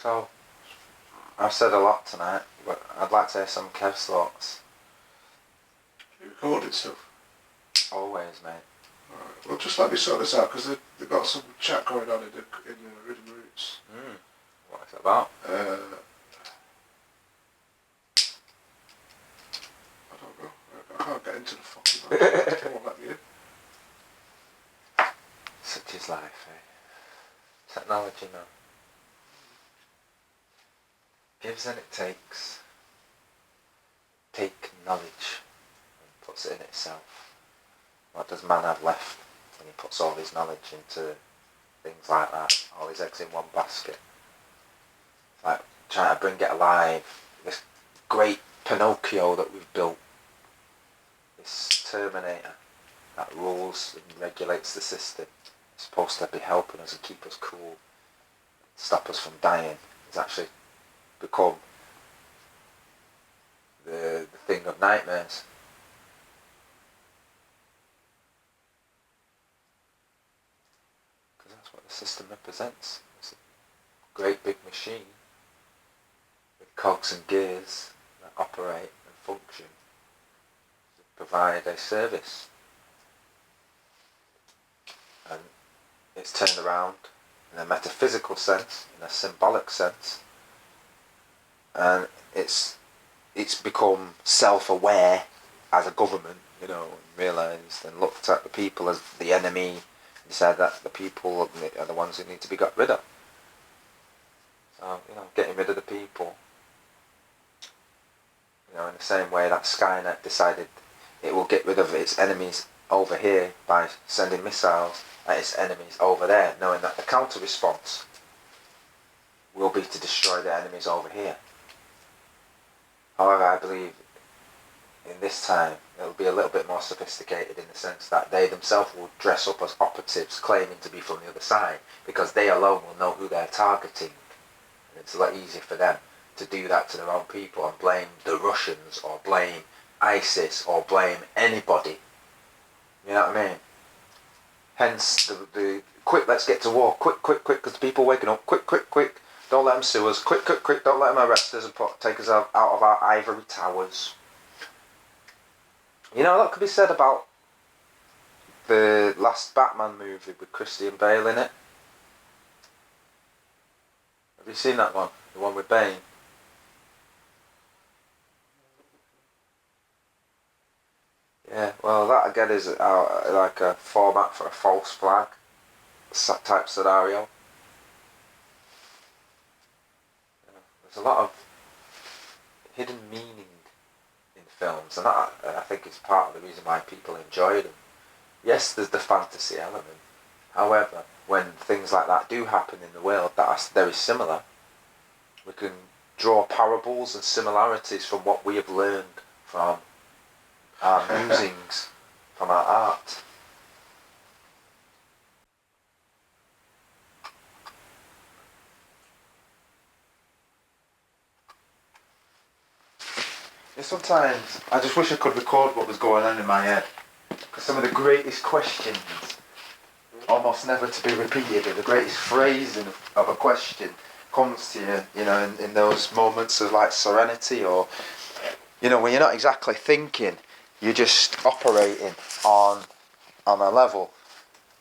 So, I've said a lot tonight, but I'd like to hear some Kev's thoughts. You recorded stuff? Always, mate. Alright, well just let me sort this out, because they've got some chat going on in the Rhythm Roots. What is it about? I don't know. I can't get into the fucking match. They won't let me in. Such is life, eh? Technology, man. Gives and it takes. Take knowledge and puts it in itself. What does man have left when he puts all his knowledge into things like that? All his eggs in one basket. It's like trying to bring it alive. This great Pinocchio that we've built. This Terminator that rules and regulates the system. It's supposed to be helping us and keep us cool. Stop us from dying. It's actually become the thing of nightmares. Because that's what the system represents. It's a great big machine with cogs and gears that operate and function to provide a service. And it's turned around in a metaphysical sense, in a symbolic sense, and it's become self-aware as a government, and realised and looked at the people as the enemy and said that the people are the ones who need to be got rid of. So, getting rid of the people, in the same way that Skynet decided it will get rid of its enemies over here by sending missiles at its enemies over there, knowing that the counter-response will be to destroy the enemies over here. However, I believe in this time it'll be a little bit more sophisticated in the sense that they themselves will dress up as operatives claiming to be from the other side, because they alone will know who they're targeting. And it's a lot easier for them to do that to their own people and blame the Russians or blame ISIS or blame anybody. You know what I mean? Hence the quick, let's get to war, quick, because the people waking up, quick, don't let them sue us, quick, don't let them arrest us and take us out of our ivory towers. That could be said about the last Batman movie with Christian Bale in it. Have you seen that one? The one with Bane? Yeah, well that again is like a format for a false flag type scenario. There's a lot of hidden meaning in films, and that I think is part of the reason why people enjoy them. Yes, there's the fantasy element. However, when things like that do happen in the world that are very similar, we can draw parables and similarities from what we have learned from our musings, from our art. Sometimes I just wish I could record what was going on in my head, because some of the greatest questions almost never to be repeated, or the greatest phrasing of a question comes to you, in those moments of like serenity, or when you're not exactly thinking, you're just operating on a level.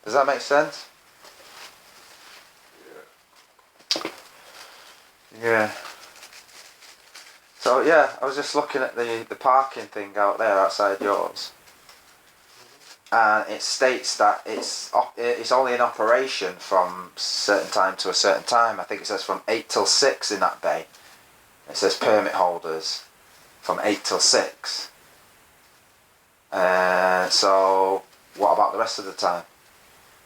Does that make sense? Yeah. So yeah, I was just looking at the parking thing out there outside yours, and it states that it's only in operation from a certain time to a certain time. I think it says from 8 till 6 in that bay. It says permit holders from 8 till 6. So what about the rest of the time?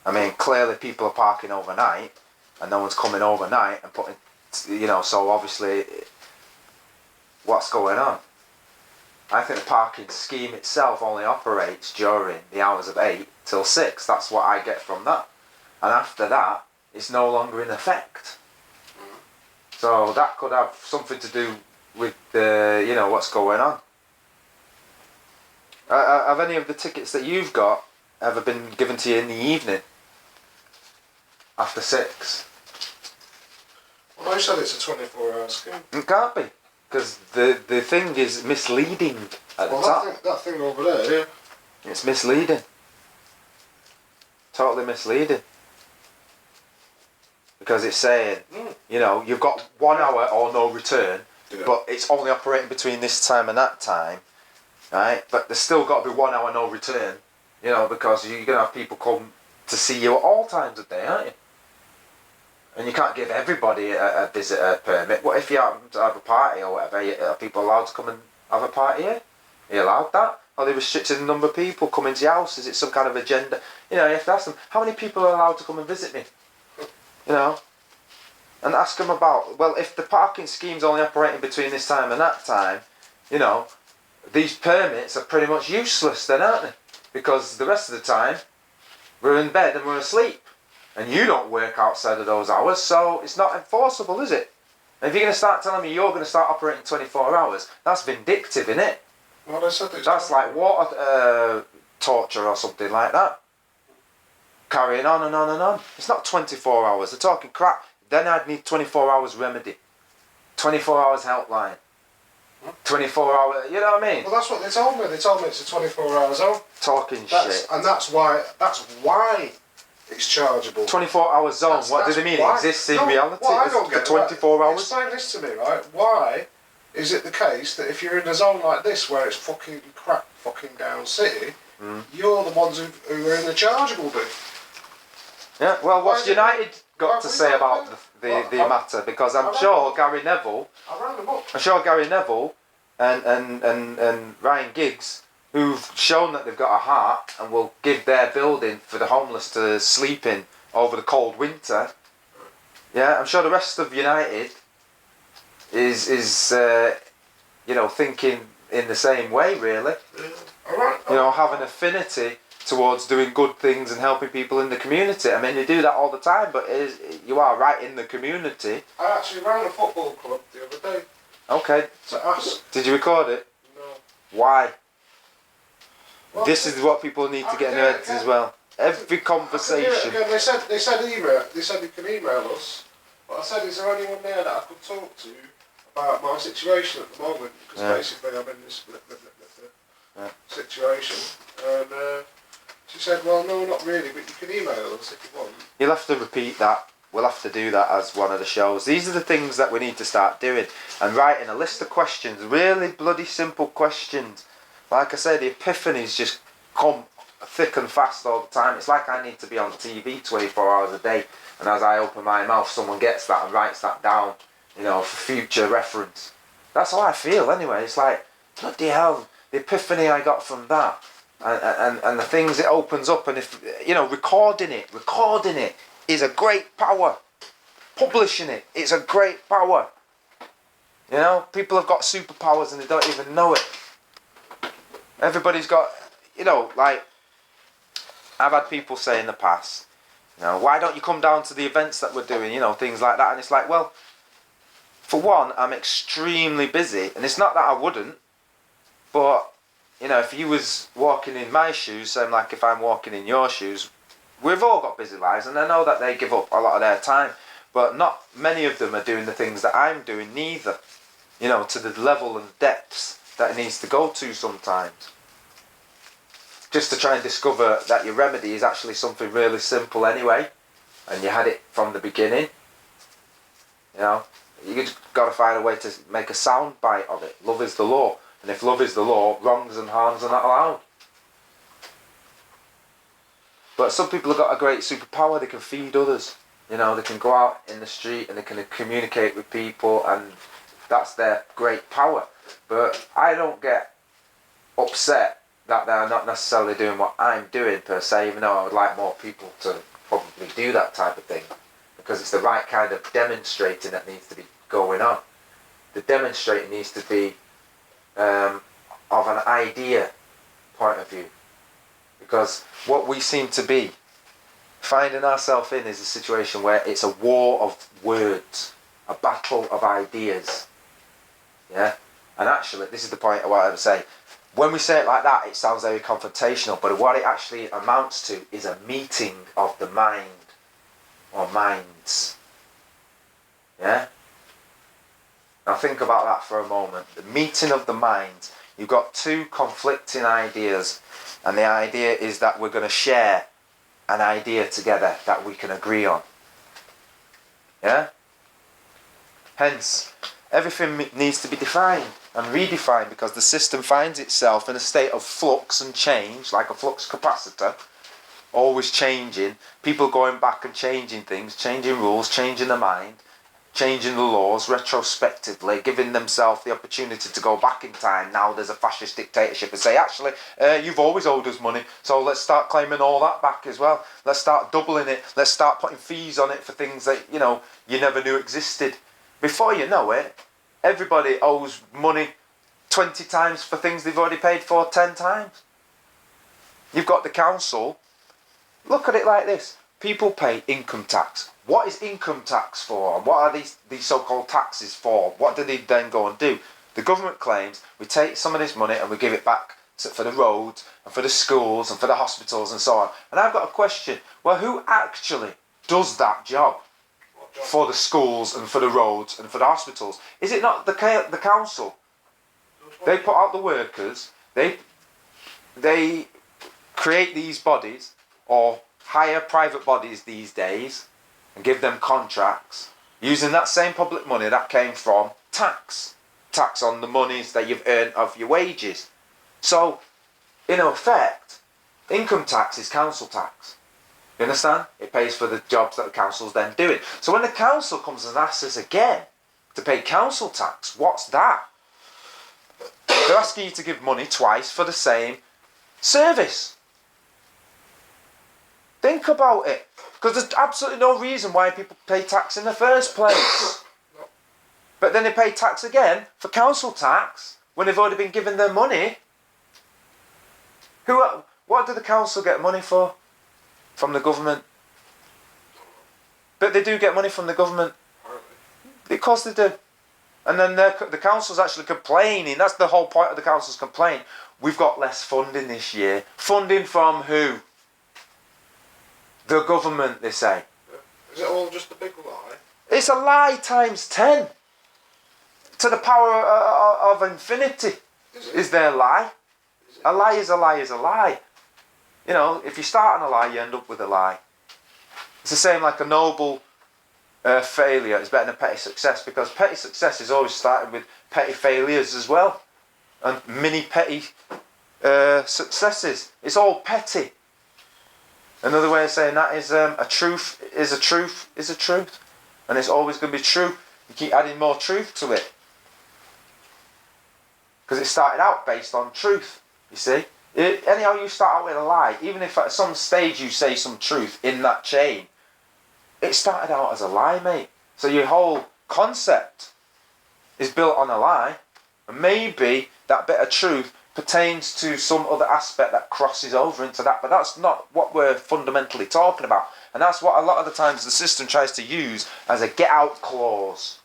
I mean, clearly people are parking overnight, and no one's coming overnight and putting, so obviously, what's going on? I think the parking scheme itself only operates during the hours of 8 till 6. That's what I get from that. And after that, it's no longer in effect. So that could have something to do with what's going on. Have any of the tickets that you've got ever been given to you in the evening? After 6? Well, I said it's a 24-hour scheme. It can't be, because the thing is misleading at the top. That thing over there, yeah. It's misleading. Totally misleading. Because it's saying, you know, you've got 1 hour or no return, but it's only operating between this time and that time, right? But there's still got to be 1 hour no return, you know, because you're going to have people come to see you at all times of day, aren't you? And you can't give everybody a visitor permit. What if you happen to have a party or whatever? Are people allowed to come and have a party here? Are you allowed that? Are they restricted the number of people coming to your house? Is it some kind of agenda? You know, you have to ask them, how many people are allowed to come and visit me? You know? And ask them about, well, if the parking scheme's only operating between this time and that time, you know, these permits are pretty much useless then, aren't they? Because the rest of the time, we're in bed and we're asleep. And you don't work outside of those hours, so it's not enforceable, is it? And if you're going to start telling me you're going to start operating 24 hours, that's vindictive, isn't it? Well, I said that's like water torture or something like that. Carrying on and on and on. It's not 24 hours. They're talking crap. Then I'd need 24 hours remedy. 24 hours helpline. 24 hour, you know what I mean? Well, that's what they told me. They told me it's a 24-hour zone. Talking shit. And that's why it's chargeable. 24-hour zone. What do they mean? It exists in reality for 24 hours? Explain this to me, right? Why is it the case that if you're in a zone like this where it's fucking crap fucking down city, you're the ones who are in the chargeable bit? Yeah, well, what's United got to say about the matter? Because I'm sure Gary Neville and Ryan Giggs, who've shown that they've got a heart and will give their building for the homeless to sleep in over the cold winter. Yeah, I'm sure the rest of United is you know, thinking in the same way, really. You know, have an affinity towards doing good things and helping people in the community. I mean, you do that all the time, but you are right in the community. I actually ran a football club the other day. Okay. To ask. Did you record it? No. Why? Well, this is what people need to get in their heads as well. Every conversation. Again, they said they can email us. But I said, is there anyone there that I could talk to about my situation at the moment? Because basically I'm in this situation. And she said, well, no, not really, but you can email us if you want. You'll have to repeat that. We'll have to do that as one of the shows. These are the things that we need to start doing. And writing a list of questions. Really bloody simple questions. Like I said, the epiphanies just come thick and fast all the time. It's like I need to be on TV 24 hours a day. And as I open my mouth, someone gets that and writes that down, you know, for future reference. That's how I feel anyway. It's like, bloody hell, the epiphany I got from that. And the things it opens up. And if, you know, recording it is a great power. Publishing it, it's a great power. You know, people have got superpowers and they don't even know it. Everybody's got, you know, like, I've had people say in the past, you know, why don't you come down to the events that we're doing, you know, things like that. And it's like, well, for one, I'm extremely busy. And it's not that I wouldn't, but, you know, if you was walking in my shoes, same like if I'm walking in your shoes, we've all got busy lives, and I know that they give up a lot of their time, but not many of them are doing the things that I'm doing neither, you know, to the level and depths that it needs to go to sometimes. Just to try and discover that your remedy is actually something really simple anyway, and you had it from the beginning. You know, you just got to find a way to make a sound bite of it. Love is the law, and if love is the law, wrongs and harms are not allowed. But some people have got a great superpower. They can feed others. You know, they can go out in the street and they can communicate with people, and that's their great power. But I don't get upset that they're not necessarily doing what I'm doing per se, even though I would like more people to probably do that type of thing, because it's the right kind of demonstrating that needs to be going on. The demonstrating needs to be of an idea point of view, because what we seem to be finding ourselves in is a situation where it's a war of words, a battle of ideas. Yeah, and actually this is the point of what I would say. When we say it like that, it sounds very confrontational, but what it actually amounts to is a meeting of the mind, or minds. Yeah? Now think about that for a moment. The meeting of the minds. You've got two conflicting ideas, and the idea is that we're going to share an idea together that we can agree on. Yeah? Hence, everything needs to be defined and redefined, because the system finds itself in a state of flux and change, like a flux capacitor, always changing, people going back and changing things, changing rules, changing the mind, changing the laws retrospectively, giving themselves the opportunity to go back in time. Now there's a fascist dictatorship and say, actually, you've always owed us money, so let's start claiming all that back as well. Let's start doubling it. Let's start putting fees on it for things that, you know, you never knew existed. Before you know it, everybody owes money 20 times for things they've already paid for 10 times. You've got the council. Look at it like this. People pay income tax. What is income tax for? And what are these so-called taxes for? What do they then go and do? The government claims we take some of this money and we give it back for the roads and for the schools and for the hospitals and so on. And I've got a question. Well, who actually does that job for the schools and for the roads and for the hospitals? Is it not the council? They put out the workers. They create these bodies, or hire private bodies these days, and give them contracts using that same public money that came from tax on the monies that you've earned of your wages. So, in effect, income tax is council tax. You understand? It pays for the jobs that the council's then doing. So when the council comes and asks us again to pay council tax, what's that? They're asking you to give money twice for the same service. Think about it. Because there's absolutely no reason why people pay tax in the first place. But then they pay tax again for council tax when they've already been given their money. What do the council get money for? From the government. But they do get money from the government. Of course they do. And then the council's actually complaining. That's the whole point of the council's complaint. We've got less funding this year. Funding from who? The government, they say. Is it all just a big lie? It's a lie times 10. To the power of infinity is their lie. A lie is a lie is a lie. You know, if you start on a lie, you end up with a lie. It's the same like a noble failure is better than a petty success, because petty success is always starting with petty failures as well. And mini petty successes. It's all petty. Another way of saying that is a truth is a truth is a truth. And it's always going to be true. You keep adding more truth to it. Because it started out based on truth, you see. Anyhow you start out with a lie, even if at some stage you say some truth in that chain, it started out as a lie, mate. So your whole concept is built on a lie. And maybe that bit of truth pertains to some other aspect that crosses over into that, but that's not what we're fundamentally talking about. And that's what a lot of the times the system tries to use as a get out clause.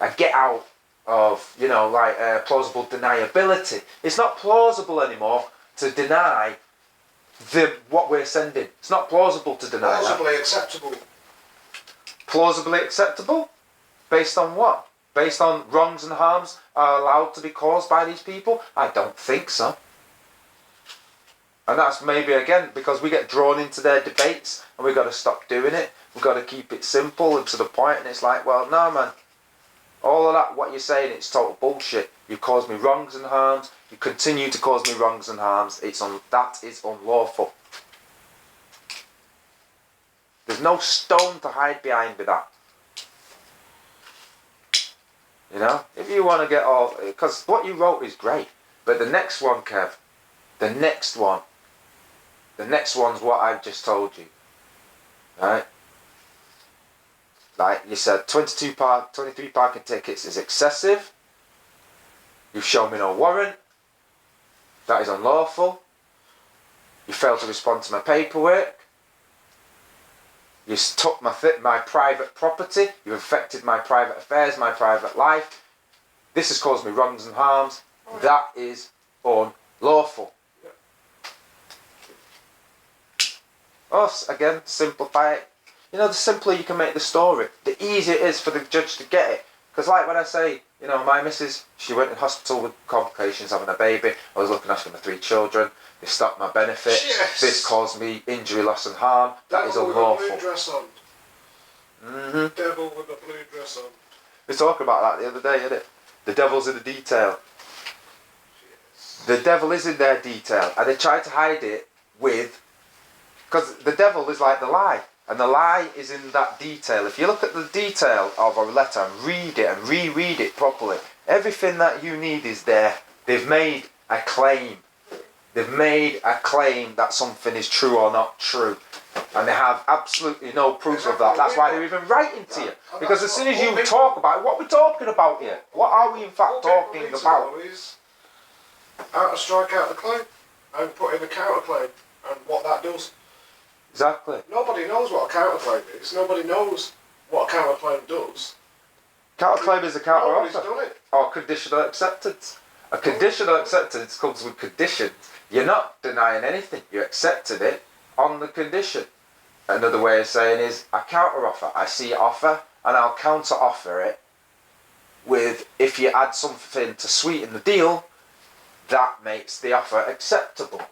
A get out of, you know, like plausible deniability. It's not plausible anymore to deny what we're sending. It's not plausible to deny Plausibly that. acceptable. Plausibly acceptable? Based on what? Based on wrongs and harms are allowed to be caused by these people? I don't think so. And that's maybe again because we get drawn into their debates and we've got to stop doing it. We've got to keep it simple and to the point, and it's like, well, no man, all of that, what you're saying, it's total bullshit. You've caused me wrongs and harms. You continue to cause me wrongs and harms. That is unlawful. There's no stone to hide behind with that. You know, if you want to get all, because what you wrote is great, but the next one, Kev, the next one's what I've just told you, right? Like you said, 23 parking tickets is excessive. You've shown me no warrant. That is unlawful. You failed to respond to my paperwork. You took my private property. You've affected my private affairs, my private life. This has caused me wrongs and harms. Oh. That is unlawful. Yeah. Us, again, simplify it. You know, the simpler you can make the story, the easier it is for the judge to get it. Because like when I say, you know, my missus, she went in hospital with complications, having a baby. I was looking after my 3 children. They stopped my benefit. Yes. This caused me injury, loss and harm. That is Devil unlawful. with a blue dress on. Devil with a blue dress on. We talked about that the other day, innit? The devil's in the detail. Yes. The devil is in their detail, and they try to hide it with, because the devil is like the lie, and the lie is in that detail. If you look at the detail of a letter and read it and reread it properly, everything that you need is there. They've made a claim. They've made a claim that something is true or not true. And they have absolutely no proof of that. That's why they're even writing to you. Because as soon as you talk about it, what are we talking about here? What are we in fact talking about? Is out to strike out the claim and put in a counterclaim and what that does. Exactly. Nobody knows what a counterclaim is. Nobody knows what a counterclaim does. Counterclaim is a counter Nobody's offer. done it. Or conditional acceptance. A conditional acceptance comes with conditions. You're not denying anything. You're accepting it on the condition. Another way of saying is a counter offer. I see an offer and I'll counter offer it with, if you add something to sweeten the deal, that makes the offer acceptable.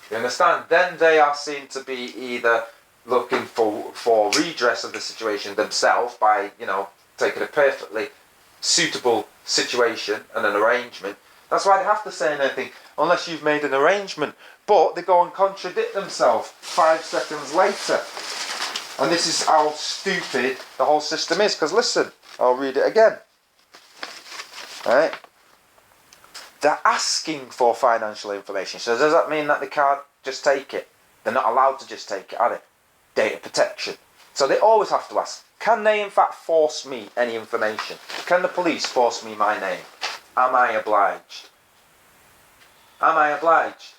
You understand? Then they are seen to be either looking for redress of the situation themselves by, you know, taking a perfectly suitable situation and an arrangement. That's why they have to say anything unless you've made an arrangement. But they go and contradict themselves 5 seconds later. And this is how stupid the whole system is. Because listen, I'll read it again. Right? They're asking for financial information. So does that mean that they can't just take it? They're not allowed to just take it, are they? Data protection. So they always have to ask, can they in fact force me any information? Can the police force me my name? Am I obliged? Am I obliged?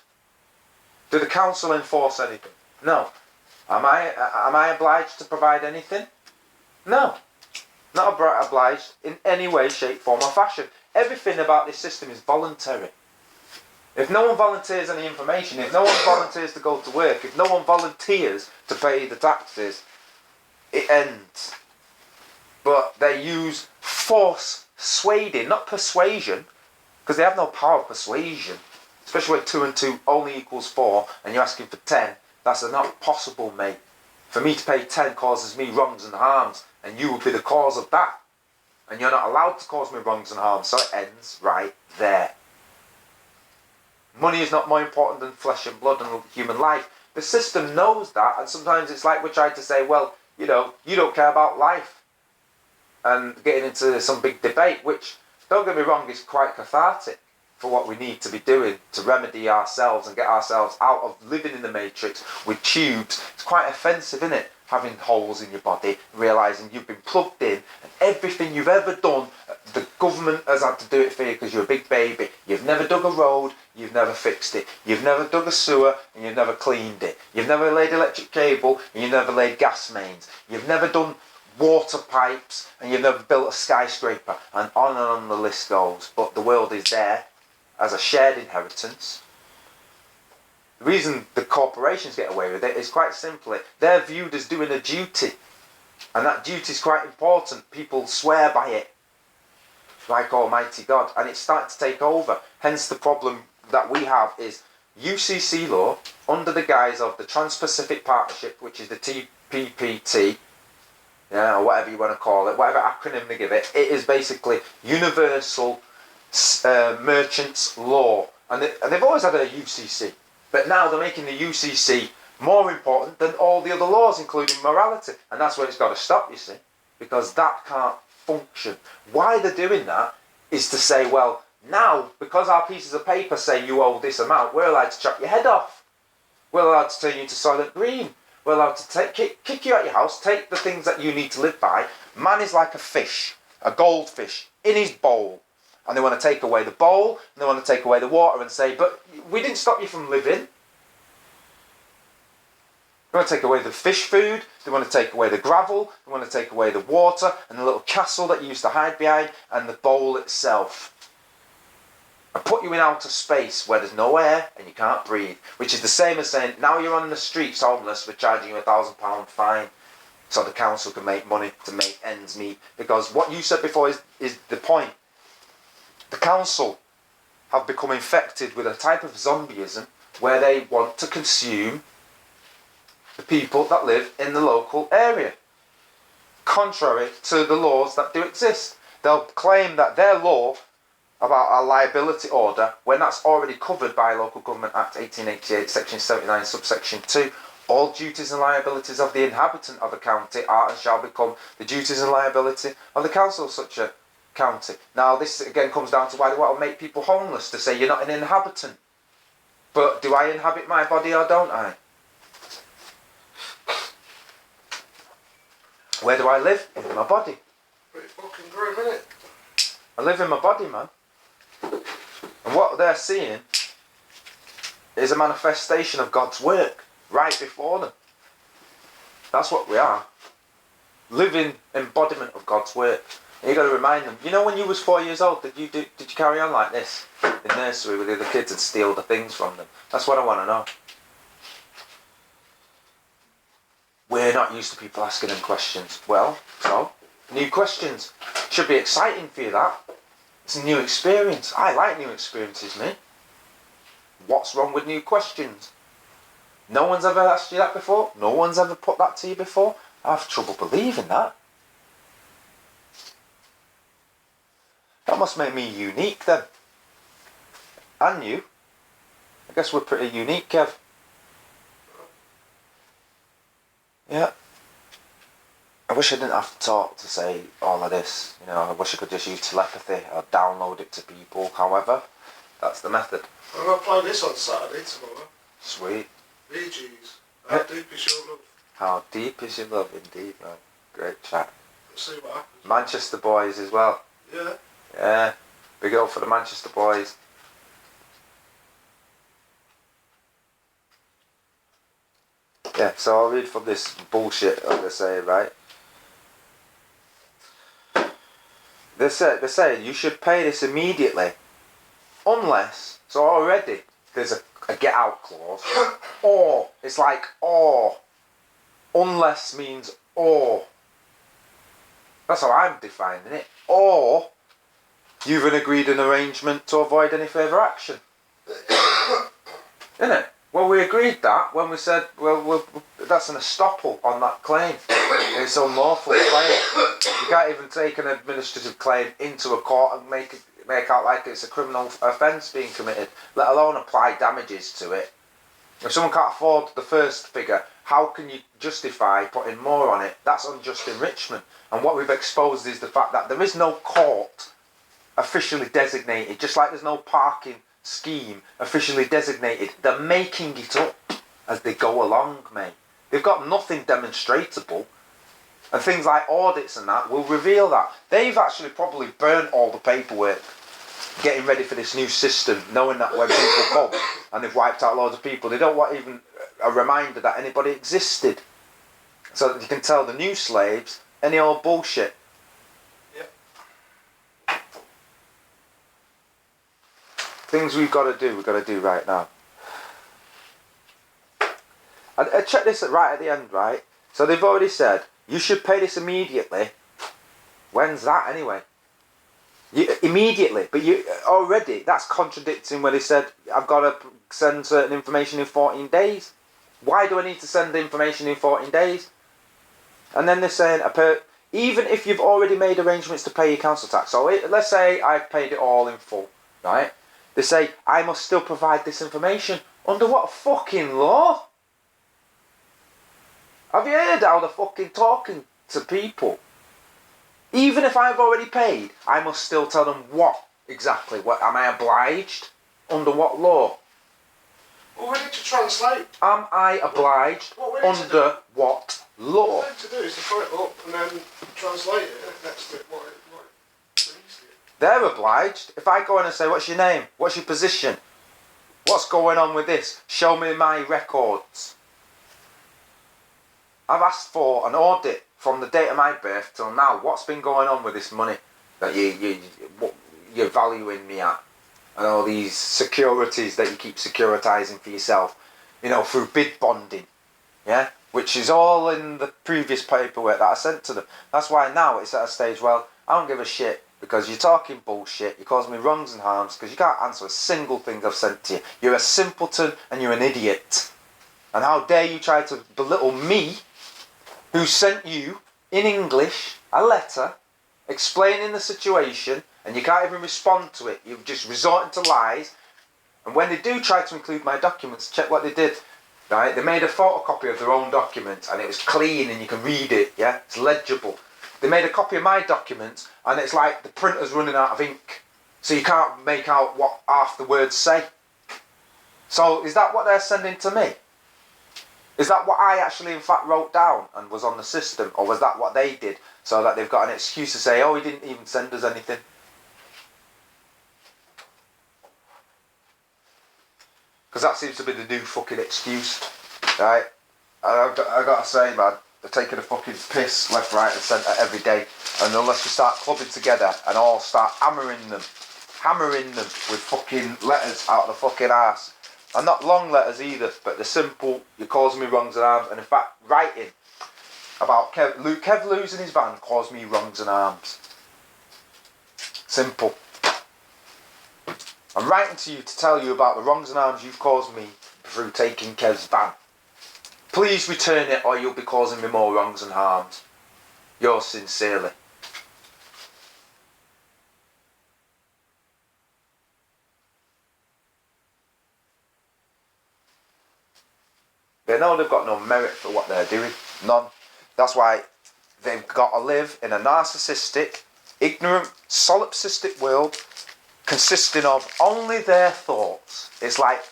Do the council enforce anything? No. Am I obliged to provide anything? No. Not obliged in any way, shape, form or fashion. Everything about this system is voluntary. If no one volunteers any information, if no one volunteers to go to work, if no one volunteers to pay the taxes, it ends. But they use force swaying, not persuasion, because they have no power of persuasion. Especially when 2 and 2 only equals 4 and you're asking for 10, that's not possible, mate. For me to pay 10 causes me wrongs and harms, and you will be the cause of that. And you're not allowed to cause me wrongs and harms, so it ends right there. Money is not more important than flesh and blood and human life. The system knows that, and sometimes it's like we're trying to say, well, you know, you don't care about life. And getting into some big debate, which, don't get me wrong, is quite cathartic for what we need to be doing to remedy ourselves and get ourselves out of living in the matrix with tubes. It's quite offensive, isn't it? Having holes in your body, realising you've been plugged in, and everything you've ever done, the government has had to do it for you because you're a big baby. You've never dug a road, you've never fixed it. You've never dug a sewer, and you've never cleaned it. You've never laid electric cable, and you've never laid gas mains. You've never done water pipes, and you've never built a skyscraper, and on the list goes. But the world is there as a shared inheritance. The reason the corporations get away with it is quite simply, they're viewed as doing a duty. And that duty is quite important. People swear by it, like Almighty God. And it's starting to take over. Hence the problem that we have is UCC law, under the guise of the Trans-Pacific Partnership, which is the TPPT, yeah, or whatever you want to call it, whatever acronym they give it, it is basically Universal Merchants Law. And they've always had a UCC. But now they're making the UCC more important than all the other laws, including morality. And that's where it's got to stop, you see. Because that can't function. Why they're doing that is to say, well, now, because our pieces of paper say you owe this amount, we're allowed to chop your head off. We're allowed to turn you into Soylent Green. We're allowed to kick you out your house, take the things that you need to live by. Man is like a fish, a goldfish, in his bowl. And they want to take away the bowl, and they want to take away the water and say, but we didn't stop you from living. They want to take away the fish food, they want to take away the gravel, they want to take away the water, and the little castle that you used to hide behind, and the bowl itself. And put you in outer space where there's no air and you can't breathe. Which is the same as saying, now you're on the streets homeless, we're charging you £1,000 fine. so the council can make money to make ends meet. Because what you said before is the point. The council have become infected with a type of zombieism where they want to consume the people that live in the local area, contrary to the laws that do exist. They'll claim that their law about a liability order, when that's already covered by Local Government Act 1888, section 79, subsection 2, all duties and liabilities of the inhabitant of a county are and shall become the duties and liability of the council of such a county. Now this again comes down to why they want to make people homeless, to say you're not an inhabitant. But do I inhabit my body or don't I? Where do I live? In my body. Pretty fucking grim, innit? I live in my body, man. And what they're seeing is a manifestation of God's work right before them. That's what we are. Living embodiment of God's work. And you got to remind them. You know, when you was 4 years old, did you carry on like this in nursery with the other kids and steal the things from them? That's what I want to know. We're not used to people asking them questions. Well, so new questions should be exciting for you. That it's a new experience. I like new experiences, me. What's wrong with new questions? No one's ever asked you that before. No one's ever put that to you before. I have trouble believing that. That must make me unique then. And you. I guess we're pretty unique, Kev. Yeah. I wish I didn't have to talk to say all of this. You know, I wish I could just use telepathy or download it to people. However, that's the method. I'm going to play this on Saturday tomorrow. Sweet. Bee Gees. How deep is your love? How deep is your love indeed, man. Great chat. Let's see what happens. Manchester boys as well. Yeah. Yeah. Big up for the Manchester boys. Yeah, so I'll read from this bullshit, like they say, right? They're saying you should pay this immediately. Unless, so already there's a get out clause. Or, it's like or. Unless means or. That's how I'm defining it. Or, you've agreed an arrangement to avoid any further action. Isn't it? Well, we agreed that when we said, well, that's an estoppel on that claim. It's unlawful claim. You can't even take an administrative claim into a court and make out like it's a criminal offence being committed, let alone apply damages to it. If someone can't afford the first figure, how can you justify putting more on it? That's unjust enrichment. And what we've exposed is the fact that there is no court officially designated, just like there's no parking scheme officially designated. They're making it up as they go along, mate. They've got nothing demonstrable, and things like audits and that will reveal that. They've actually probably burnt all the paperwork getting ready for this new system, knowing that when people come and they've wiped out loads of people, they don't want even a reminder that anybody existed, so that you can tell the new slaves any old bullshit. Things we've got to do right now. And check this right at the end, right? So they've already said, you should pay this immediately. When's that anyway? Immediately. But you already, that's contradicting where they said, I've got to send certain information in 14 days. Why do I need to send the information in 14 days? And then they're saying, even if you've already made arrangements to pay your council tax. So let's say I've paid it all in full, right? They say, I must still provide this information. Under what fucking law? Have you heard how they're fucking talking to people? Even if I've already paid, I must still tell them what exactly. What am I obliged? Under what law? Well, we need to translate. Am I obliged under what law? What we need to do is to put it up and then translate it next to it. What They're obliged. If I go in and say, what's your name? What's your position? What's going on with this? Show me my records. I've asked for an audit from the date of my birth till now. What's been going on with this money that you're valuing me at? And all these securities that you keep securitizing for yourself, you know, through bid bonding. Yeah? which is all in the previous paperwork that I sent to them. That's why now it's at a stage, well, I don't give a shit because you're talking bullshit, you're causing me wrongs and harms because you can't answer a single thing I've sent to you. You're a simpleton and you're an idiot. And how dare you try to belittle me, who sent you, in English, a letter explaining the situation, and you can't even respond to it. You're just resorting to lies. And when they do try to include my documents, check what they did. Right? They made a photocopy of their own document, and it was clean, and you can read it. Yeah, it's legible. They made a copy of my documents, and it's like the printer's running out of ink, so you can't make out what half the words say. So is that what they're sending to me? Is that what I actually in fact wrote down and was on the system, or was that what they did so that they've got an excuse to say, oh, he didn't even send us anything? Because that seems to be the new fucking excuse, right? I've got to say, man, they're taking a fucking piss left, right and centre every day. And unless we start clubbing together and all start hammering them with fucking letters out of the fucking arse. And not long letters either, but they're simple, you're causing me wrongs and harms. And in fact, writing about Kev losing his van caused me wrongs and harms. Simple. I'm writing to you to tell you about the wrongs and harms you've caused me through taking Kev's van. Please return it or you'll be causing me more wrongs and harms. Yours sincerely. They know they've got no merit for what they're doing. None. That's why they've got to live in a narcissistic, ignorant, solipsistic world consisting of only their thoughts. It's like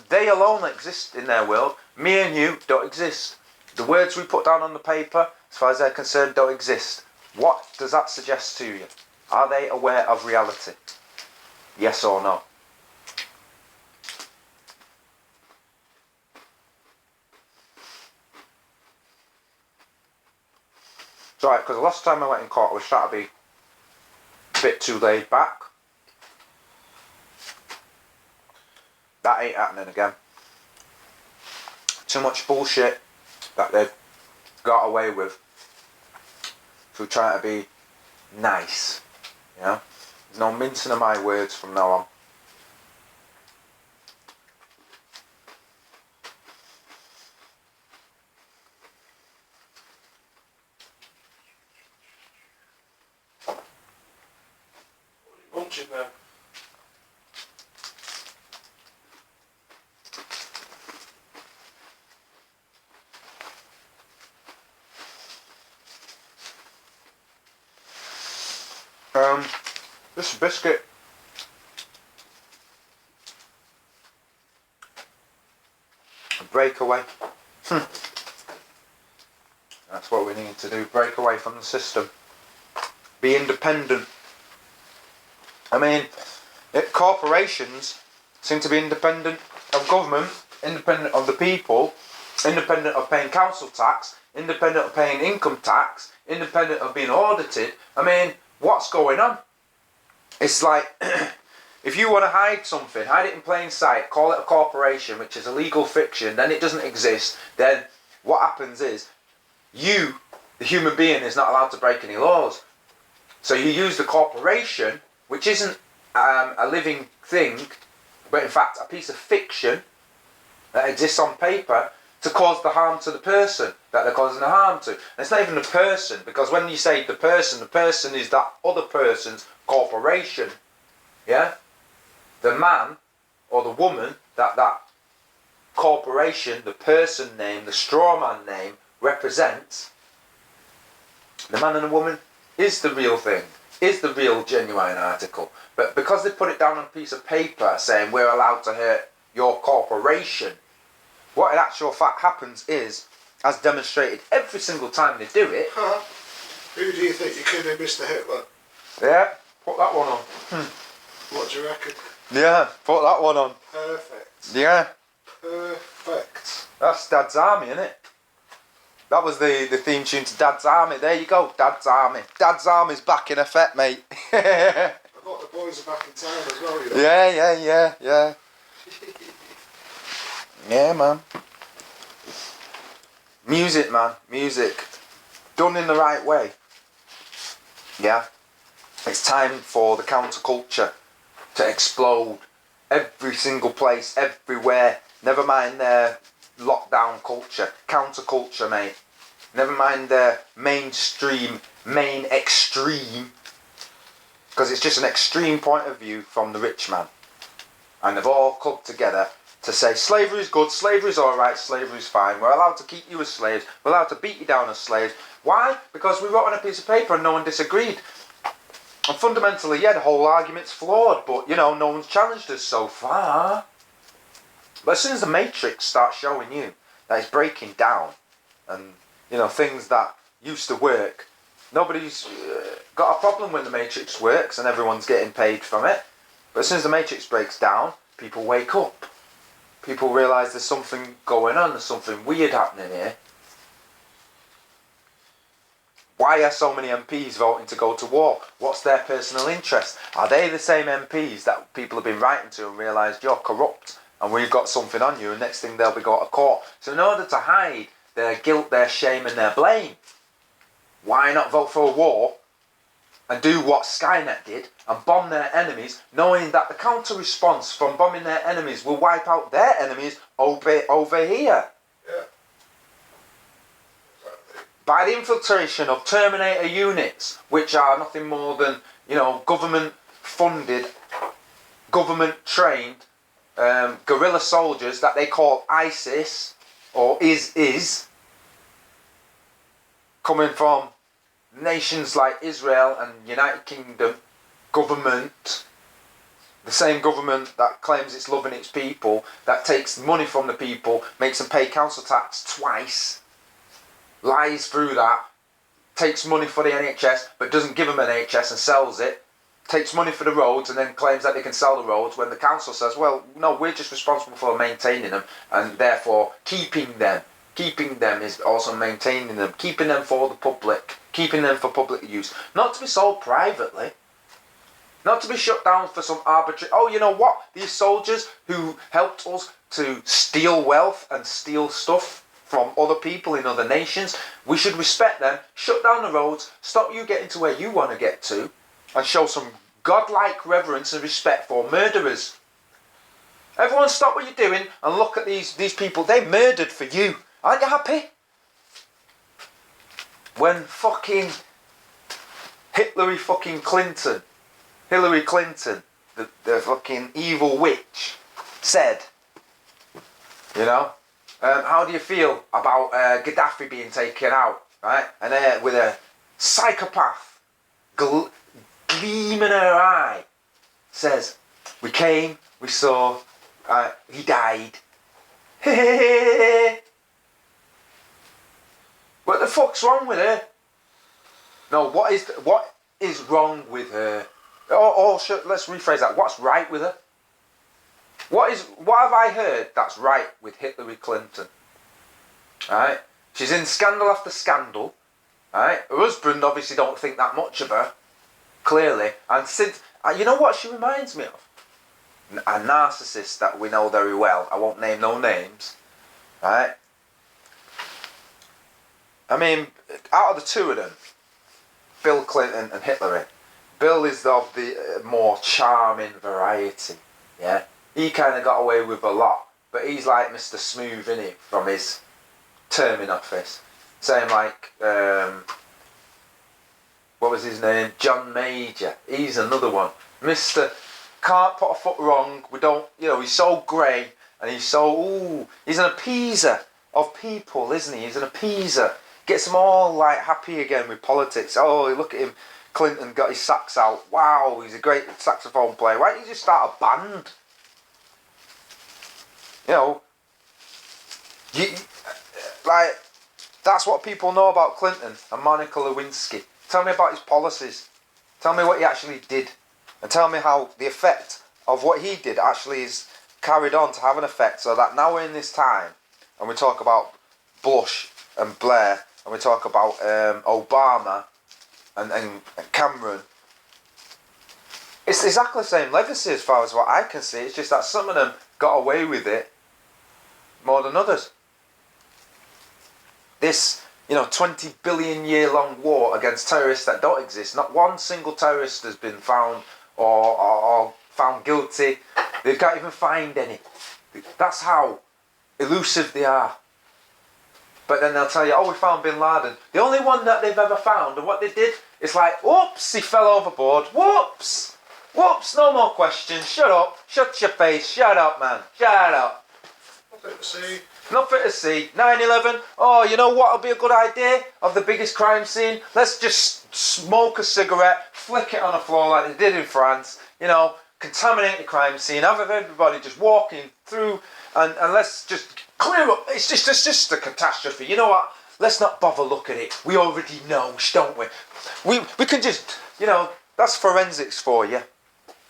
they alone exist in their world. Me and you don't exist. The words we put down on the paper, as far as they're concerned, don't exist. What does that suggest to you? Are they aware of reality? Yes or no? It's alright, because the last time I went in court I was trying to be a bit too laid back. That ain't happening again. Too much bullshit that they've got away with through trying to be nice. You know? There's no mincing of my words from now on. Munching there. This biscuit. A breakaway. That's what we need to do. Break away from the system. Be independent. I mean, corporations seem to be independent of government, independent of the people, independent of paying council tax, independent of paying income tax, independent of being audited. I mean, what's going on? It's like, if you want to hide something, hide it in plain sight, call it a corporation, which is a legal fiction, then it doesn't exist. Then what happens is, you, the human being, is not allowed to break any laws. So you use the corporation, which isn't a living thing, but in fact a piece of fiction that exists on paper, to cause the harm to the person that they're causing the harm to. And it's not even the person, because when you say the person is that other person's corporation. Yeah? The man or the woman that corporation, the person name, the straw man name represents, the man and the woman is the real thing, is the real genuine article. But because they put it down on a piece of paper saying we're allowed to hurt your corporation, what in actual fact happens is, as demonstrated every single time they do it... Who do you think you could be, Mr. Hitler? Yeah, put that one on. What do you reckon? Yeah, put that one on. Perfect. Yeah. Perfect. That's Dad's Army, isn't it? That was the theme tune to Dad's Army. There you go, Dad's Army. Dad's Army's back in effect, mate. I thought the boys are back in town as well, you know. Yeah. Yeah, man. Music, man. Music. Done in the right way. Yeah. It's time for the counterculture to explode. Every single place, everywhere. Never mind their lockdown culture. Counterculture, mate. Never mind their mainstream, main extreme. Because it's just an extreme point of view from the rich man. And they've all clubbed together to say slavery is good, slavery is alright, slavery is fine. We're allowed to keep you as slaves. We're allowed to beat you down as slaves. Why? Because we wrote on a piece of paper and no one disagreed. And fundamentally, yeah, the whole argument's flawed, but, you know, no one's challenged us so far. But as soon as the Matrix starts showing you that it's breaking down, and, you know, things that used to work, nobody's got a problem when the Matrix works and everyone's getting paid from it. But as soon as the Matrix breaks down, people wake up. People realise there's something going on, there's something weird happening here. Why are so many MPs voting to go to war? What's their personal interest? Are they the same MPs that people have been writing to and realised you're corrupt and we've got something on you, and next thing they'll be going to court? So in order to hide their guilt, their shame and their blame, why not vote for a war and do what Skynet did and bomb their enemies, knowing that the counter-response from bombing their enemies will wipe out their enemies over here? Yeah. By the infiltration of Terminator units, which are nothing more than, you know, government-funded, government-trained guerrilla soldiers that they call ISIS, or is, coming from nations like Israel and United Kingdom government, the same government that claims it's loving its people, that takes money from the people, makes them pay council tax twice, lies through that, takes money for the NHS but doesn't give them an NHS and sells it, takes money for the roads and then claims that they can sell the roads when the council says, well, no, we're just responsible for maintaining them, and therefore keeping them. Keeping them is also maintaining them, keeping them for the public, keeping them for public use, not to be sold privately, not to be shut down for some arbitrary, oh, you know what, these soldiers who helped us to steal wealth and steal stuff from other people in other nations, we should respect them, shut down the roads, stop you getting to where you want to get to, and show some godlike reverence and respect for murderers. Everyone stop what you're doing and look at these people. They murdered for you. Aren't you happy? When fucking Hillary Clinton, the fucking evil witch, said, you know, how do you feel about Gaddafi being taken out, right? And with a psychopath gleam in her eye, says, we came, we saw, he died. What the fuck's wrong with her? No, what is wrong with her? Let's rephrase that. What's right with her? What have I heard that's right with Hillary Clinton? Alright? She's in scandal after scandal. Alright? Her husband obviously don't think that much of her. Clearly. And since, you know what she reminds me of? A narcissist that we know very well. I won't name no names. Alright? I mean, out of the two of them, Bill Clinton and Hillary, Bill is of the more charming variety, yeah? He kind of got away with a lot, but he's like Mr. Smooth, innit, from his term in office. Same like, what was his name? John Major. He's another one. Mr. Can't put a foot wrong. We don't, you know, he's so grey, and he's so, he's an appeaser of people, isn't he? He's an appeaser. Gets them all like happy again with politics. Oh, look at him. Clinton got his sax out. Wow, he's a great saxophone player. Why don't you just start a band? You know, like, that's what people know about Clinton and Monica Lewinsky. Tell me about his policies. Tell me what he actually did. And tell me how the effect of what he did actually is carried on to have an effect, so that now we're in this time and we talk about Bush and Blair, and we talk about Obama and Cameron. It's exactly the same legacy as far as what I can see. It's just that some of them got away with it more than others. this, 20 billion year long war against terrorists that don't exist. Not one single terrorist has been found or found guilty. They can't even find any. That's how elusive they are. But then they'll tell you, oh, we found Bin Laden. The only one that they've ever found, and what they did, is like, whoops, he fell overboard. Whoops! Whoops, no more questions. Shut up. Shut your face. Shut up, man. Shut up. Nothing to see. Nothing to see. 9/11. Oh, you know what would be a good idea of the biggest crime scene? Let's just smoke a cigarette, flick it on the floor like they did in France. Contaminate the crime scene. Have everybody just walking through, and let's just clear up. It's just a catastrophe. You know what? Let's not bother look at it. We already know, don't we? We can just, that's forensics for you.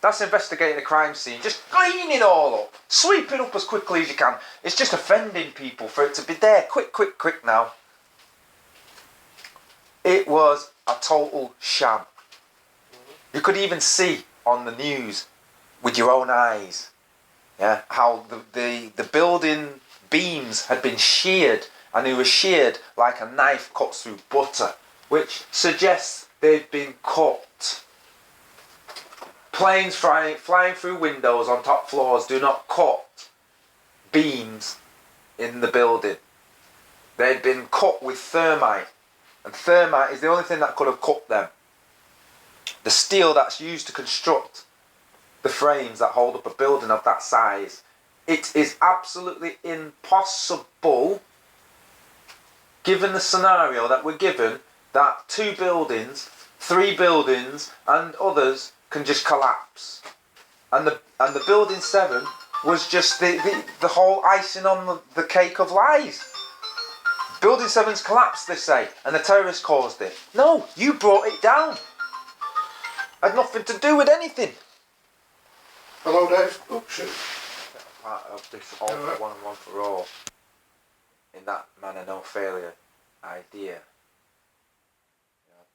That's investigating a crime scene. Just clean it all up. Sweep it up as quickly as you can. It's just offending people for it to be there. Quick now. It was a total sham. You could even see on the news with your own eyes, how the building beams had been sheared, and they were sheared like a knife cuts through butter, which suggests they've been cut. Planes flying through windows on top floors do not cut beams in the building. They'd been cut with thermite, and thermite is the only thing that could have cut them. The steel that's used to construct the frames that hold up a building of that size, it is absolutely impossible, given the scenario that we're given, that 2 buildings, 3 buildings and others can just collapse. And the building 7 was just the whole icing on the cake of lies. Building 7's collapsed, they say, and the terrorists caused it. No, you brought it down. Had nothing to do with anything. Hello, Dave. Oh, shit. Part of this all for one and one for all. In that manner, no failure idea.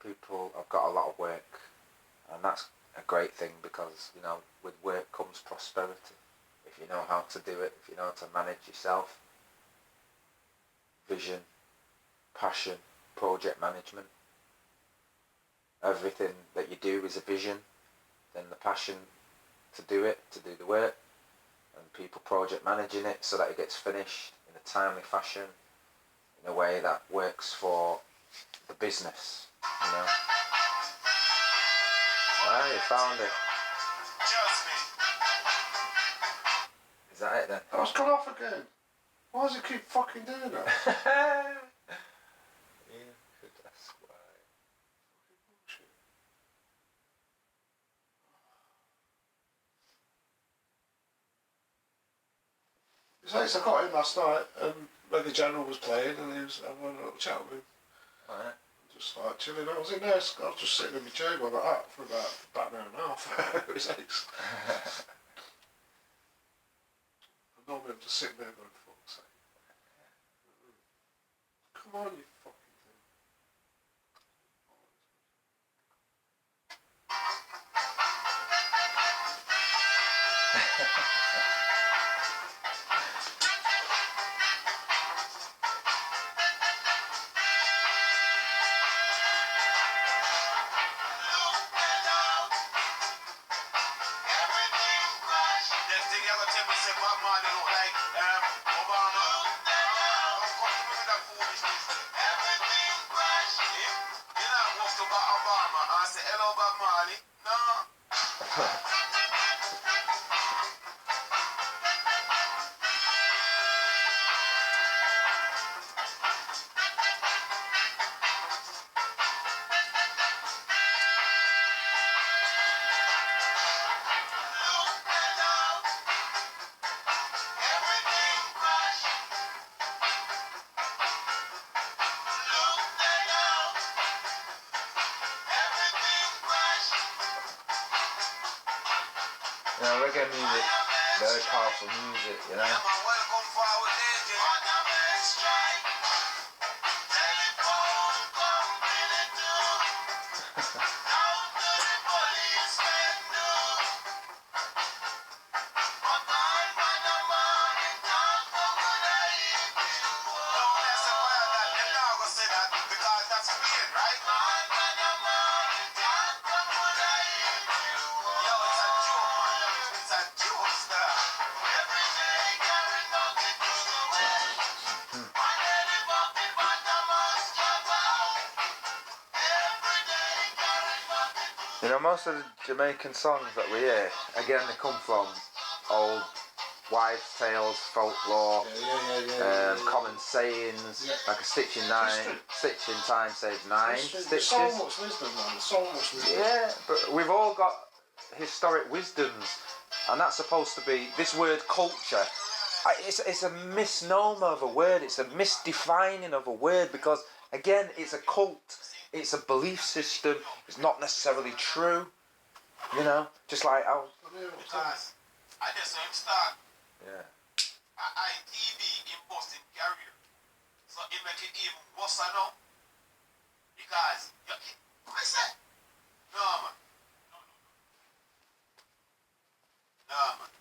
People have got a lot of work, and that's a great thing because, with work comes prosperity. If you know how to do it, if you know how to manage yourself. Vision, passion, project management. Everything that you do is a vision, then the passion to do it, to do the work, and people project managing it so that it gets finished in a timely fashion, in a way that works for the business, Ah, you found it. Is that it then? Oh, it's gone off again. Why does it keep fucking doing that? I got in last night and Mega General was playing and he was having a little chat with him. Alright. Just like chilling. I was in there, I was just sitting in my chair going like that for about an hour and a half. It was ace. And normally I'm just sitting there going, fuck's sake. Come on, you fucking thing. Reggae music, very powerful music, You know, most of the Jamaican songs that we hear, again, they come from old wives' tales, folklore, common sayings, like a stitch in time saves 9 stitches. There's so much wisdom, man. There's so much wisdom. Yeah, but we've all got historic wisdoms, and that's supposed to be this word culture. It's a misnomer of a word. It's a misdefining of a word because again, it's a cult. It's a belief system. It's not necessarily true. You know, just like how. Because I just saw him start. Yeah. ITV in Boston carrier. So it make it even worse now. Because what is that? No man. No man.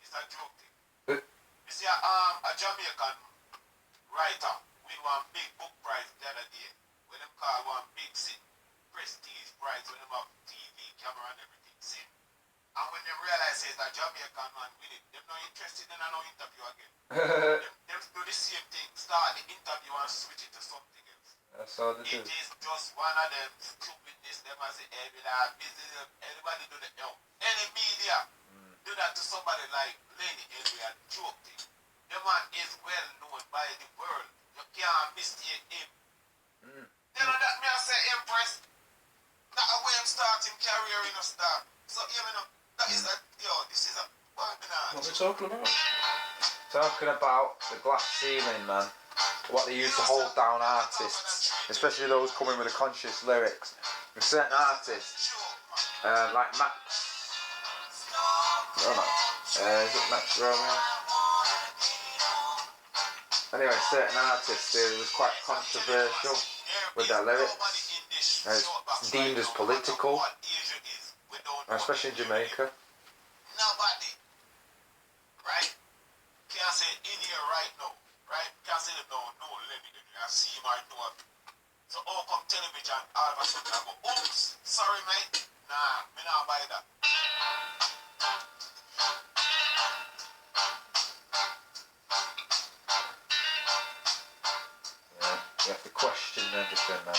It's a joke thing. You see a Jamaican writer win one big book prize the other day. When them call one big prestige prize when them have TV, camera and everything same. And when they realize it's a Jamaican man win it, they're not interested in no interview again. them do the same thing, start the interview and switch it to something else. That's all they do. It is just one of them stupidness, them as a like business, everybody do the any media do that to somebody like Lenny Henry and joke thing. The man is well known by the world. You can't mistake him. You know that me I say Empress? That a way I'm starting career in a star. So even though that is a this is a What are we talking about? Talking about the glass ceiling, man. What they use to hold down artists, especially those coming with a conscious lyrics. And certain artists, like Max. Is it Max Romeo? Anyway, certain artists, it was quite controversial with their lyrics. It's deemed as political, especially in Jamaica. Nobody, right? Can't say in here right now, right? Can't say no, let me see him right now. So all come television, all of a sudden I go, oops, sorry mate. Nah, me not buy that. Yeah, you have to question everything, man.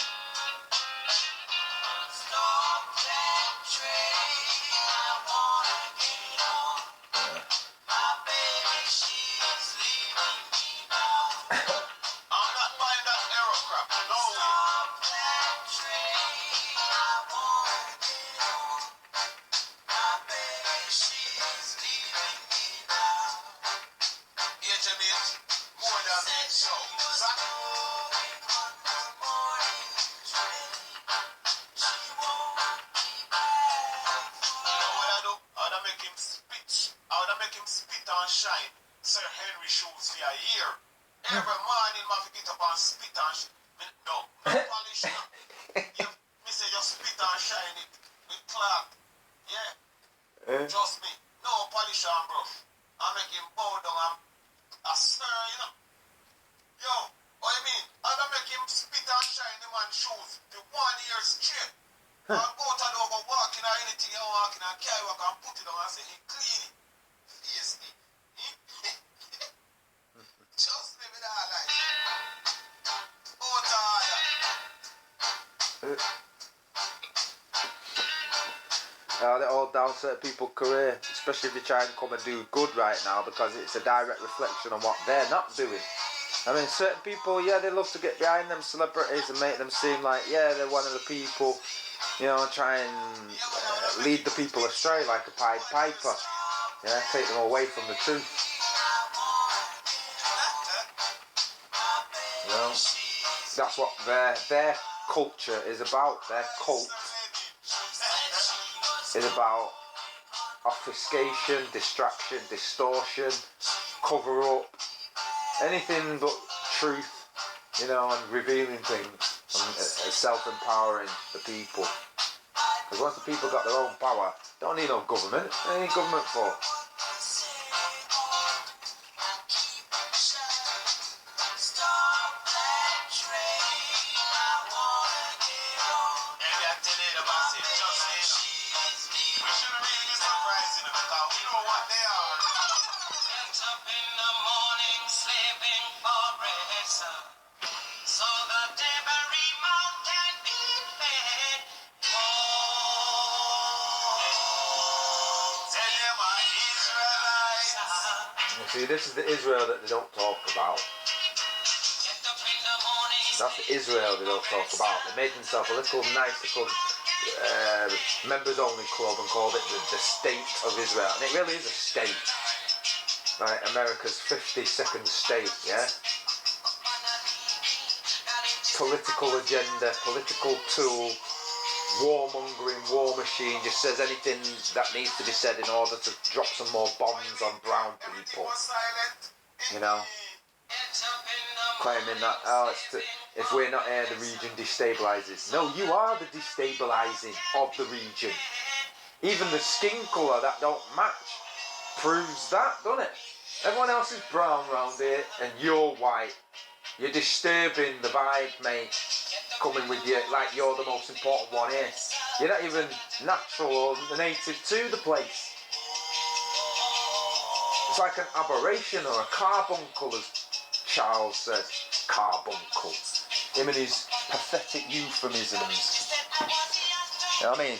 Shine Sir Henry shoes for a year. Every morning, I get up and spit and no polish. Me say you spit and shine it with cloth. Yeah. Trust me, no polish and brush. I make him bow down and I swear, you know. Yo, what you mean? I make him spit and shine the man's shoes for 1 year straight. I'll go to the over walking or anything you walking and carry walk and put it on and say he clean it. Face it. Just live it all life. Oh, They're all down certain people's career, especially if you try and come and do good right now, because it's a direct reflection on what they're not doing. I mean, certain people, yeah, they love to get behind them celebrities and make them seem like, yeah, they're one of the people, you know, and try and lead the people astray like a Pied Piper. Yeah, take them away from the truth. You know, that's what their culture is about. Their cult is about obfuscation, distraction, distortion, cover up, anything but truth, you know, and revealing things and self-empowering the people. Because once the people got their own power, they don't need no government. They need government for. So that every mouth can be fed. Oh. See, this is the Israel that they don't talk about. That's the Israel they don't talk about. They made themselves a little nice little members only club and called it the State of Israel. And it really is a state. Like America's 52nd state, yeah? Political agenda, political tool, warmongering, war machine, just says anything that needs to be said in order to drop some more bombs on brown people. You know? Claiming that, if we're not here, the region destabilises. No, you are the destabilising of the region. Even the skin colour that don't match proves that, doesn't it? Everyone else is brown round here and you're white. You're disturbing the vibe, mate. Coming with you like you're the most important one here. You're not even natural or native to the place. It's like an aberration or a carbuncle, as Charles says. Carbuncle. Him and his pathetic euphemisms. You know what I mean?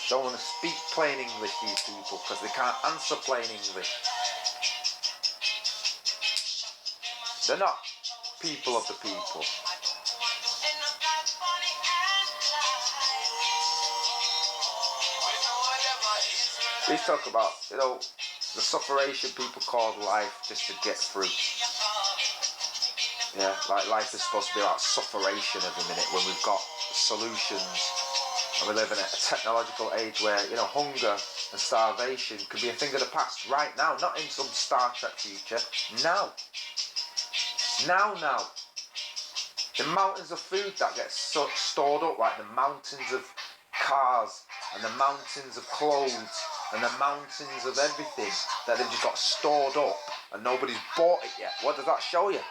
Don't want to speak plain English, these people, because they can't answer plain English. They're not people of the people. Please talk about, the sufferation people call life just to get through. Yeah, like life is supposed to be about sufferation every minute when we've got solutions. And we live in a technological age where, hunger and starvation can be a thing of the past right now, not in some Star Trek future. Now. Now. The mountains of food that gets stored up, like the mountains of cars and the mountains of clothes and the mountains of everything that they've just got stored up and nobody's bought it yet. What does that show you?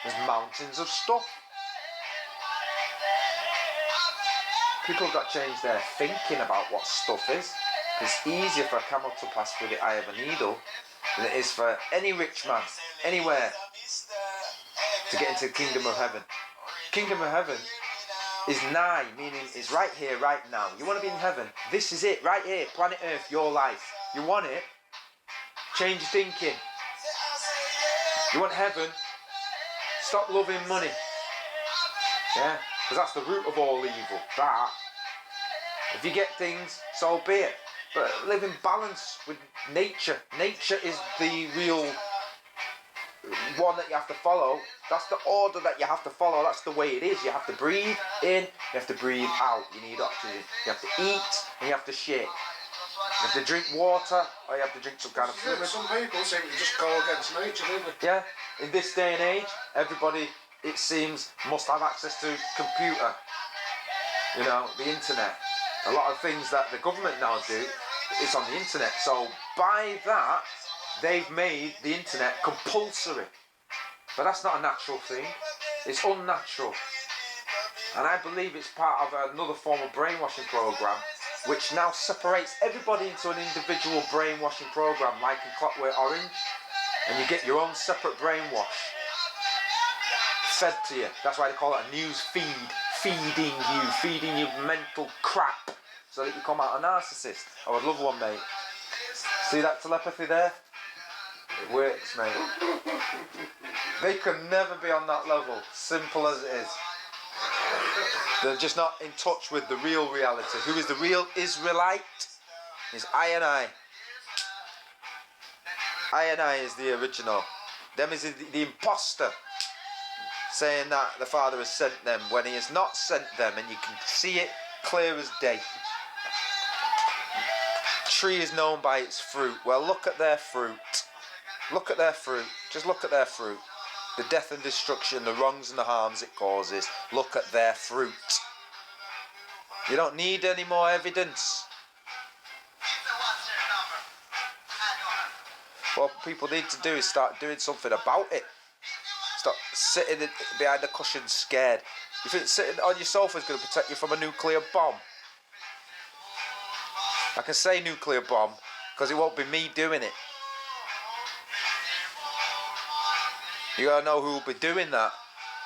There's mountains of stuff. People have got to change their thinking about what stuff is. It's easier for a camel to pass through the eye of a needle than it is for any rich man, anywhere, to get into the kingdom of heaven. Kingdom of heaven is nigh, meaning it's right here, right now. You want to be in heaven? This is it, right here, planet Earth, your life. You want it? Change your thinking. You want heaven? Stop loving money. Yeah, because that's the root of all evil. That. If you get things, so be it. But live in balance with nature. Nature is the real one that you have to follow. That's the order that you have to follow. That's the way it is. You have to breathe in, you have to breathe out. You need oxygen. You have to eat and you have to shit. You have to drink water or you have to drink some kind of fluid. Some people seem to just go against nature, don't they? Yeah, in this day and age, everybody, it seems, must have access to computer. The internet. A lot of things that the government now do, it's on the internet. So by that, they've made the internet compulsory. But that's not a natural thing. It's unnatural. And I believe it's part of another form of brainwashing program, which now separates everybody into an individual brainwashing program, like in Clockwork Orange. And you get your own separate brainwash fed to you. That's why they call it a news feed. Feeding you mental crap so that you come out a narcissist. I would love one, mate. See that telepathy there? It works, mate. They can never be on that level, simple as it is. They're just not in touch with the real reality. Who is the real Israelite? Is I and I. I and I is the original. Them is the imposter, saying that the Father has sent them when he has not sent them, and you can see it clear as day. Tree is known by its fruit. Well, look at their fruit. Look at their fruit. Just look at their fruit. The death and destruction, the wrongs and the harms it causes. Look at their fruit. You don't need any more evidence. What people need to do is start doing something about it. Stop sitting behind the cushion scared. You think sitting on your sofa is going to protect you from a nuclear bomb? I can say nuclear bomb because it won't be me doing it. You gotta know who will be doing that.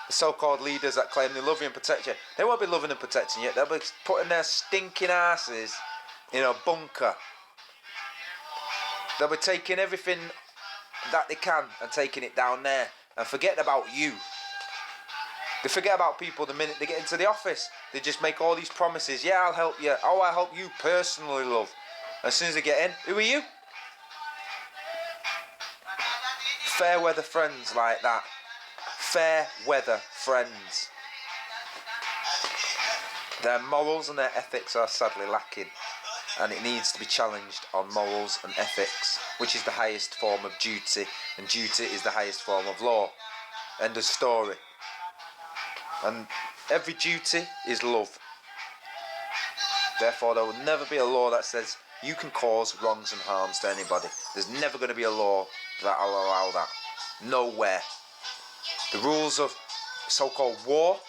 The so-called leaders that claim they love you and protect you. They won't be loving and protecting you. They'll be putting their stinking asses in a bunker. They'll be taking everything that they can and taking it down there and forgetting about you. They forget about people the minute they get into the office. They just make all these promises. Yeah, I'll help you. Oh, I'll help you personally, love. As soon as they get in, who are you? Fair weather friends like that. Fair weather friends. Their morals and their ethics are sadly lacking, and it needs to be challenged on morals and ethics, which is the highest form of duty, and duty is the highest form of law. End of story. And every duty is love. Therefore, there will never be a law that says you can cause wrongs and harms to anybody. There's never going to be a law that will allow that. Nowhere. The rules of so-called war,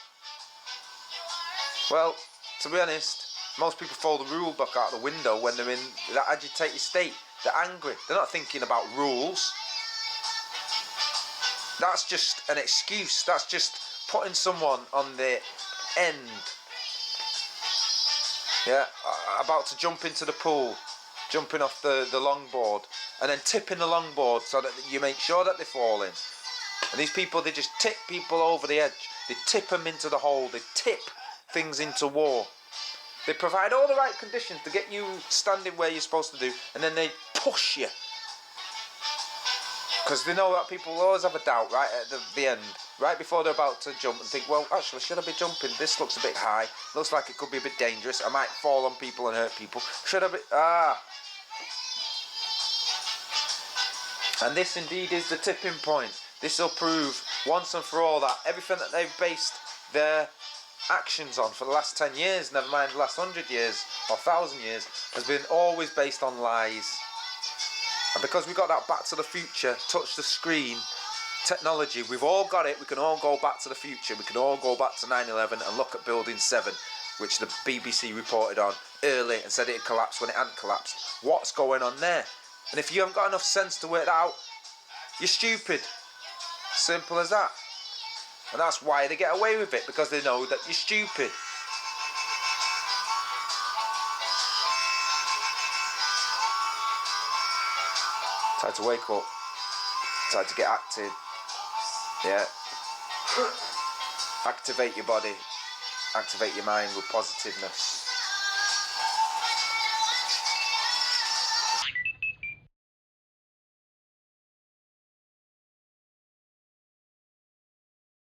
well, to be honest, most people throw the rule book out the window when they're in that agitated state. They're angry. They're not thinking about rules. That's just an excuse. That's just putting someone on the end. Yeah, about to jump into the pool, jumping off the longboard, and then tipping the longboard so that you make sure that they fall in. And these people, they just tip people over the edge. They tip them into the hole. They tip things into war. They provide all the right conditions to get you standing where you're supposed to do, and then they push you. Because they know that people will always have a doubt right at the end, right before they're about to jump, and think, well, actually, should I be jumping? This looks a bit high. Looks like it could be a bit dangerous. I might fall on people and hurt people. Should I be... And this indeed is the tipping point. This will prove once and for all that everything that they've based their actions on for the last 10 years, never mind the last 100 years or 1,000 years, has been always based on lies. And because we got that back to the future, touch the screen technology, we've all got it. We can all go back to the future. We can all go back to 9/11 and look at Building 7, which the BBC reported on early and said it had collapsed when it hadn't collapsed. What's going on there? And if you haven't got enough sense to work that out, you're stupid. Simple as that. And that's why they get away with it, because they know that you're stupid. Time to wake up. Time to get active. Yeah. Activate your body. Activate your mind with positiveness.